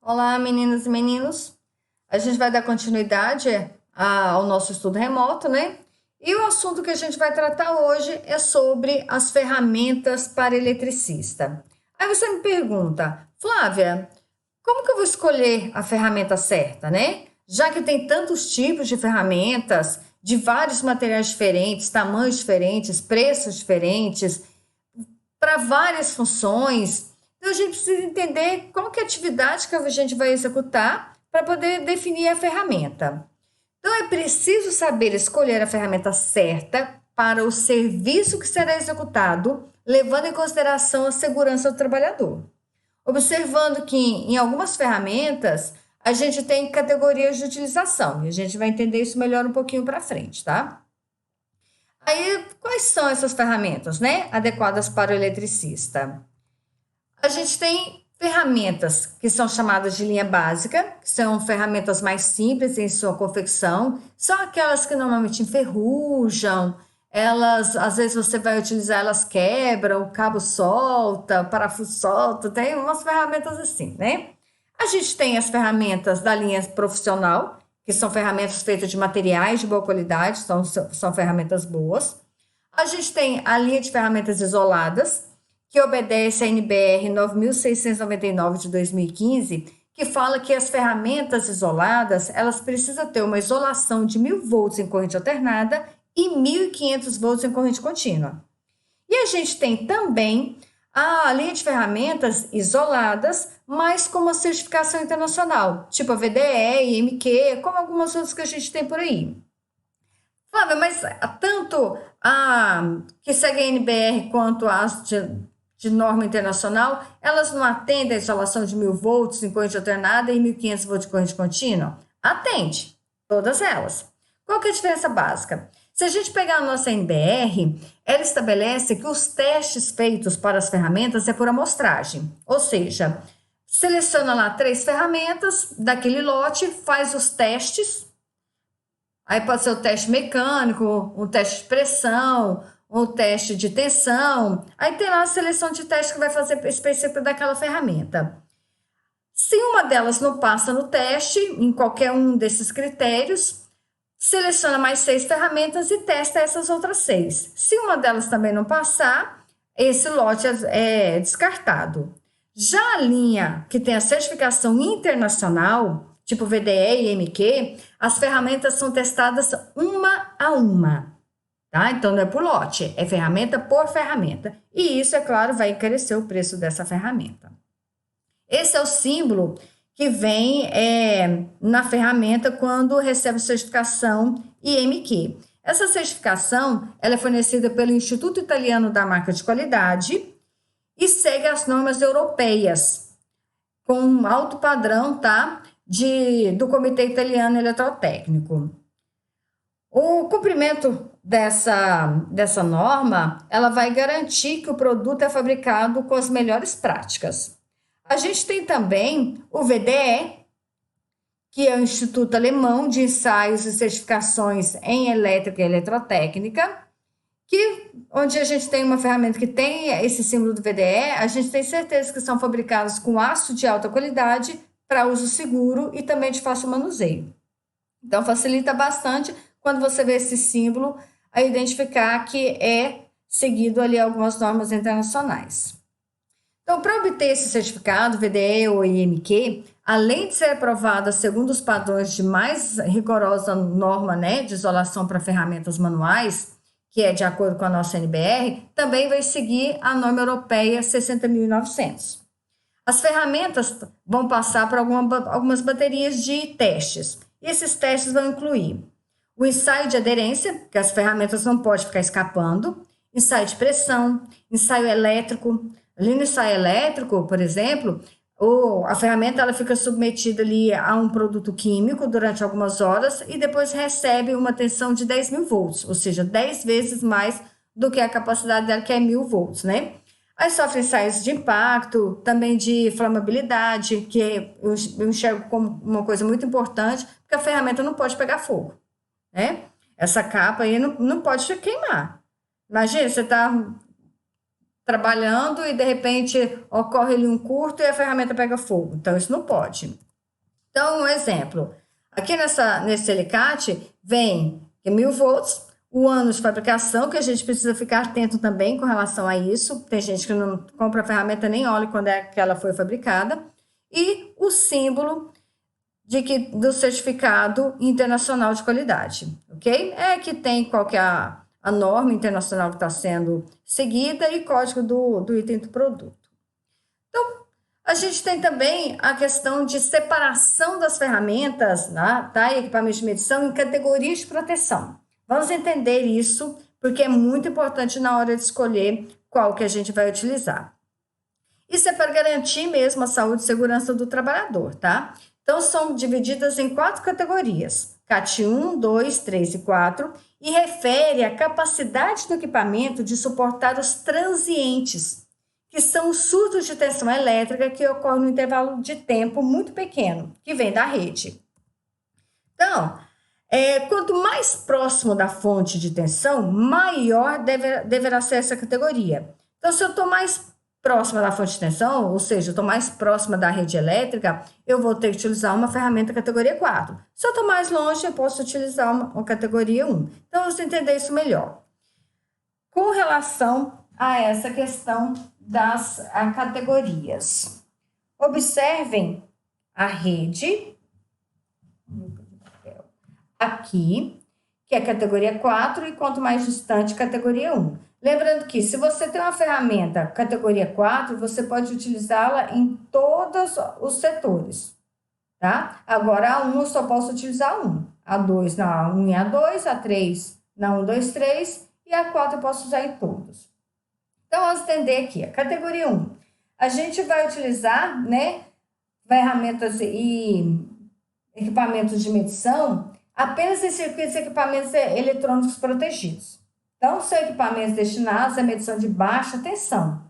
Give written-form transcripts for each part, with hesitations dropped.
Olá, meninas e meninos. A gente vai dar continuidade ao nosso estudo remoto, né? E o assunto que a gente vai tratar hoje é sobre as ferramentas para eletricista. Aí você me pergunta, Flávia, como que eu vou escolher a ferramenta certa, né? Já que tem tantos tipos de ferramentas, de vários materiais diferentes, tamanhos diferentes, preços diferentes, para várias funções. Então, a gente precisa entender qual que é a atividade que a gente vai executar para poder definir a ferramenta. Então, é preciso saber escolher a ferramenta certa para o serviço que será executado, levando em consideração a segurança do trabalhador. Observando que em algumas ferramentas a gente tem categorias de utilização, e a gente vai entender isso melhor um pouquinho para frente, tá? Aí, quais são essas ferramentas, né, adequadas para o eletricista? A gente tem ferramentas que são chamadas de linha básica, que são ferramentas mais simples em sua confecção, são aquelas que normalmente enferrujam, elas, às vezes você vai utilizar, elas quebram, o cabo solta, o parafuso solta, tem umas ferramentas assim, né? A gente tem as ferramentas da linha profissional, que são ferramentas feitas de materiais de boa qualidade, são ferramentas boas. A gente tem a linha de ferramentas isoladas, que obedece à NBR 9699 de 2015, que fala que as ferramentas isoladas, elas precisam ter uma isolação de 1000 volts em corrente alternada e 1500 volts em corrente contínua. E a gente tem também a linha de ferramentas isoladas, mas com uma certificação internacional, tipo a VDE, IMQ, como algumas outras que a gente tem por aí. Flávia, mas tanto a que segue a NBR quanto as de norma internacional, elas não atendem a isolação de 1000 volts em corrente alternada e 1500 volts de corrente contínua? Atende, todas elas. Qual que é a diferença básica? Se a gente pegar a nossa NBR, ela estabelece que os testes feitos para as ferramentas é por amostragem, ou seja, seleciona lá 3 ferramentas daquele lote, faz os testes, aí pode ser o teste mecânico, um teste de pressão, um teste de tensão, aí tem lá a seleção de testes que vai fazer específico daquela ferramenta. Se uma delas não passa no teste, em qualquer um desses critérios, seleciona mais 6 ferramentas e testa essas outras 6. Se uma delas também não passar, esse lote é descartado. Já a linha que tem a certificação internacional, tipo VDE e IMQ, as ferramentas são testadas uma a uma, tá? Então não é por lote, é ferramenta por ferramenta. E isso, é claro, vai encarecer o preço dessa ferramenta. Esse é o símbolo que vem na ferramenta quando recebe certificação IMQ. Essa certificação ela é fornecida pelo Instituto Italiano da Marca de Qualidade e segue as normas europeias, com um alto padrão, tá? Do Comitê Italiano Eletrotécnico. O cumprimento dessa norma, ela vai garantir que o produto é fabricado com as melhores práticas. A gente tem também o VDE, que é o Instituto Alemão de Ensaios e Certificações em Elétrica e Eletrotécnica, onde a gente tem uma ferramenta que tem esse símbolo do VDE, a gente tem certeza que são fabricados com aço de alta qualidade para uso seguro e também de fácil manuseio. Então, facilita bastante quando você vê esse símbolo a identificar que é seguido ali algumas normas internacionais. Então, para obter esse certificado, VDE ou IMQ, além de ser aprovada segundo os padrões de mais rigorosa norma, né, de isolação para ferramentas manuais, que é de acordo com a nossa NBR, também vai seguir a norma europeia 60.900. As ferramentas vão passar por algumas baterias de testes. E esses testes vão incluir o ensaio de aderência, que as ferramentas não podem ficar escapando, ensaio de pressão, ensaio elétrico. Ali no ensaio elétrico, por exemplo, a ferramenta ela fica submetida ali a um produto químico durante algumas horas e depois recebe uma tensão de 10.000 volts, ou seja, 10 vezes mais do que a capacidade dela, que é 1.000 volts, né? Aí sofre ensaios de impacto, também de flamabilidade, que eu enxergo como uma coisa muito importante, porque a ferramenta não pode pegar fogo, né? Essa capa aí não pode queimar. Imagina, você está trabalhando e de repente ocorre ali um curto e a ferramenta pega fogo. Então, isso não pode. Então, um exemplo. Aqui nesse alicate vem 1000 volts, o ano de fabricação, que a gente precisa ficar atento também com relação a isso. Tem gente que não compra a ferramenta nem olha quando é que ela foi fabricada. E o símbolo do certificado internacional de qualidade, ok? É que tem qual que é a norma internacional que está sendo seguida e código do item do produto. Então, a gente tem também a questão de separação das ferramentas, né, tá? E equipamentos de medição em categorias de proteção. Vamos entender isso, porque é muito importante na hora de escolher qual que a gente vai utilizar. Isso é para garantir mesmo a saúde e segurança do trabalhador, tá? Então, são divididas em 4 categorias, CAT 1, 2, 3 e 4, e refere à capacidade do equipamento de suportar os transientes, que são os surtos de tensão elétrica que ocorrem no intervalo de tempo muito pequeno, que vem da rede. Então, quanto mais próximo da fonte de tensão, maior deverá ser essa categoria. Então, se eu estou mais próxima da fonte de tensão, ou seja, eu estou mais próxima da rede elétrica, eu vou ter que utilizar uma ferramenta categoria 4. Se eu estou mais longe, eu posso utilizar uma categoria 1. Então, vamos entender isso melhor. Com relação a essa questão das categorias. Observem a rede, aqui, que é categoria 4, e quanto mais distante, categoria 1. Lembrando que, se você tem uma ferramenta categoria 4, você pode utilizá-la em todos os setores, tá? Agora, a 1 eu só posso utilizar 1. A 2 na 1 e a 2, a 3 na 1, 2, 3, e a 4 eu posso usar em todos. Então, vamos entender aqui, a categoria 1. A gente vai utilizar, né, ferramentas e equipamentos de medição apenas em circuitos e equipamentos eletrônicos protegidos. Então, são equipamentos destinados à medição de baixa tensão.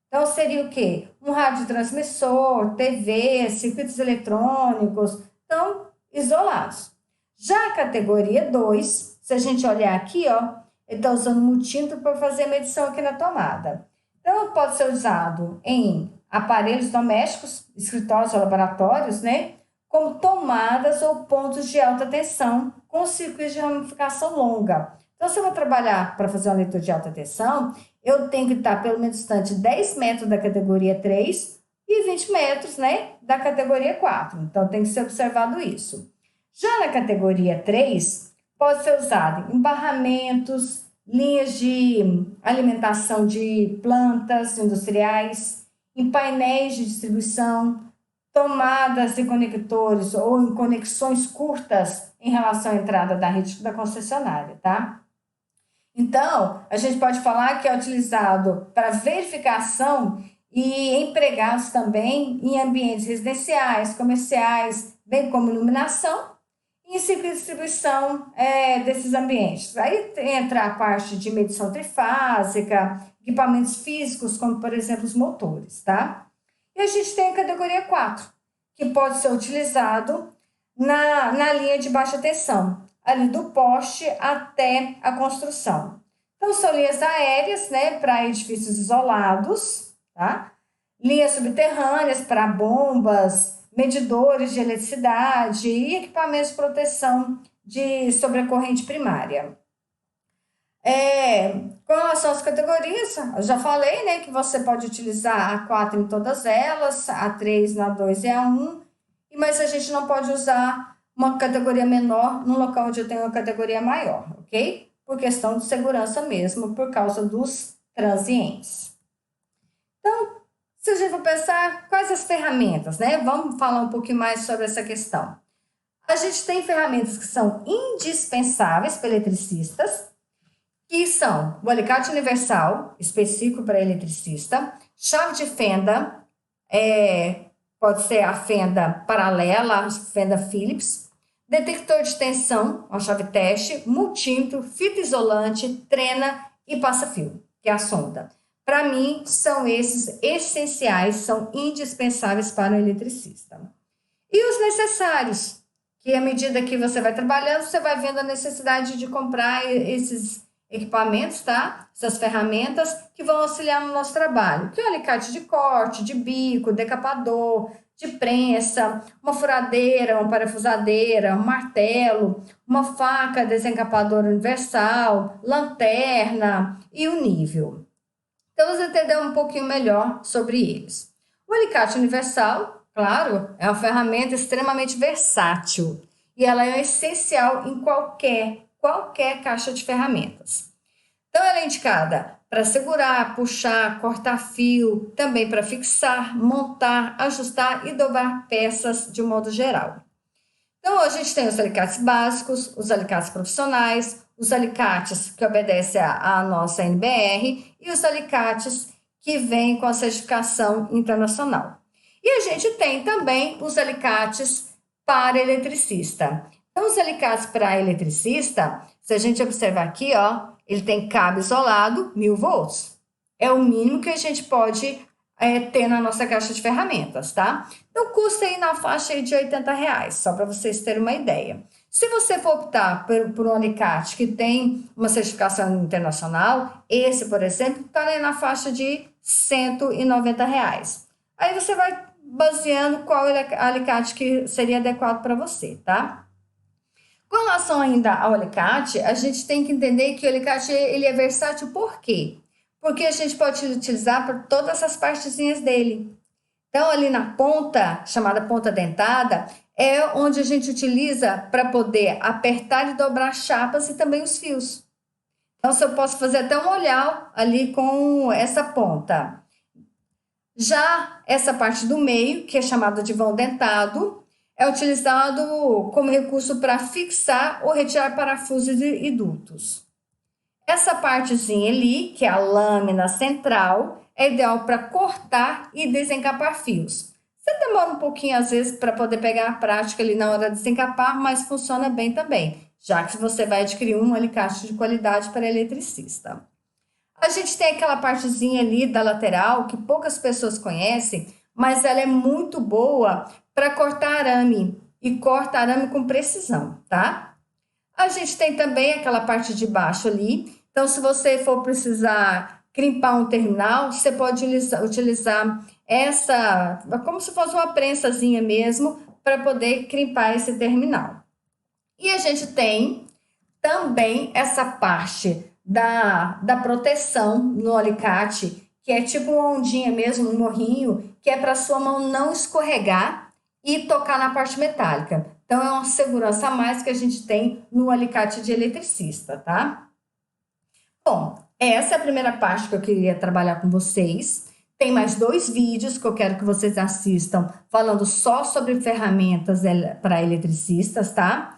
Então, seria o quê? Um radiotransmissor, TV, circuitos eletrônicos, então, isolados. Já a categoria 2, se a gente olhar aqui, ó, ele está usando multímetro para fazer a medição aqui na tomada. Então, pode ser usado em aparelhos domésticos, escritórios ou laboratórios, né? Como tomadas ou pontos de alta tensão com circuitos de ramificação longa. Então, se eu vou trabalhar para fazer uma leitura de alta tensão, eu tenho que estar pelo menos distante 10 metros da categoria 3 e 20 metros, né, da categoria 4. Então, tem que ser observado isso. Já na categoria 3, pode ser usado em barramentos, linhas de alimentação de plantas industriais, em painéis de distribuição, tomadas e conectores ou em conexões curtas em relação à entrada da rede da concessionária, tá? Então, a gente pode falar que é utilizado para verificação e empregados também em ambientes residenciais, comerciais, bem como iluminação e em circuito de distribuição desses ambientes. Aí entra a parte de medição trifásica, equipamentos físicos, como, por exemplo, os motores, tá? E a gente tem a categoria 4, que pode ser utilizado na linha de baixa tensão, ali do poste até a construção. Então, são linhas aéreas, né, para edifícios isolados, tá? Linhas subterrâneas para bombas, medidores de eletricidade e equipamentos de proteção sobre a corrente primária. Com relação às categorias, eu já falei, né, que você pode utilizar a 4 em todas elas, a 3 na 2 e a 1, mas a gente não pode usar uma categoria menor no local onde eu tenho uma categoria maior, ok? Por questão de segurança mesmo, por causa dos transientes. Então, se a gente for pensar, quais as ferramentas, né? Vamos falar um pouquinho mais sobre essa questão. A gente tem ferramentas que são indispensáveis para eletricistas, que são o alicate universal, específico para eletricista, chave de fenda, pode ser a fenda paralela, a fenda Phillips, detector de tensão, uma chave teste, multímetro, fita isolante, trena e passa-fio, que é a sonda. Para mim, são esses essenciais, são indispensáveis para o eletricista. E os necessários, que à medida que você vai trabalhando, você vai vendo a necessidade de comprar esses equipamentos, tá? Essas ferramentas que vão auxiliar no nosso trabalho, que é o alicate de corte, de bico, decapador, de prensa, uma furadeira, uma parafusadeira, um martelo, uma faca desencapadora universal, lanterna e o nível. Então, vamos entender um pouquinho melhor sobre eles. O alicate universal, claro, é uma ferramenta extremamente versátil e ela é essencial em qualquer caixa de ferramentas. Então, ela é indicada para segurar, puxar, cortar fio, também para fixar, montar, ajustar e dobrar peças de um modo geral. Então, a gente tem os alicates básicos, os alicates profissionais, os alicates que obedecem à nossa NBR e os alicates que vêm com a certificação internacional. E a gente tem também os alicates para eletricista. Então, os alicates para eletricista, se a gente observar aqui, ó, ele tem cabo isolado, 1000 volts. É o mínimo que a gente pode ter na nossa caixa de ferramentas, tá? Então, custa aí na faixa aí de R$80, só para vocês terem uma ideia. Se você for optar por um alicate que tem uma certificação internacional, esse, por exemplo, está na faixa de R$190. Aí você vai baseando qual alicate que seria adequado para você, tá? Com relação ainda ao alicate, a gente tem que entender que o alicate ele é versátil por quê? Porque a gente pode utilizar por todas as partezinhas dele. Então, ali na ponta, chamada ponta dentada, é onde a gente utiliza para poder apertar e dobrar chapas e também os fios. Então, eu posso fazer até um olhar ali com essa ponta. Já essa parte do meio, que é chamada de vão dentado, é utilizado como recurso para fixar ou retirar parafusos e dutos. Essa partezinha ali, que é a lâmina central, é ideal para cortar e desencapar fios. Você demora um pouquinho, às vezes, para poder pegar a prática ali na hora de desencapar, mas funciona bem também, já que você vai adquirir um alicate de qualidade para eletricista. A gente tem aquela partezinha ali da lateral, que poucas pessoas conhecem, mas ela é muito boa para cortar arame, e corta arame com precisão, tá? A gente tem também aquela parte de baixo ali, então se você for precisar crimpar um terminal, você pode utilizar essa, como se fosse uma prensazinha mesmo, para poder crimpar esse terminal. E a gente tem também essa parte da proteção no alicate, que é tipo uma ondinha mesmo, um morrinho, que é para sua mão não escorregar e tocar na parte metálica. Então, é uma segurança a mais que a gente tem no alicate de eletricista, tá? Bom, essa é a primeira parte que eu queria trabalhar com vocês. Tem mais 2 vídeos que eu quero que vocês assistam, falando só sobre ferramentas para eletricistas, tá?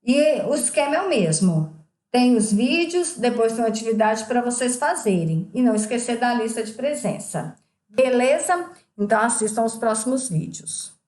E o esquema é o mesmo. Tem os vídeos, depois tem uma atividade para vocês fazerem. E não esquecer da lista de presença. Beleza? Então, assistam os próximos vídeos.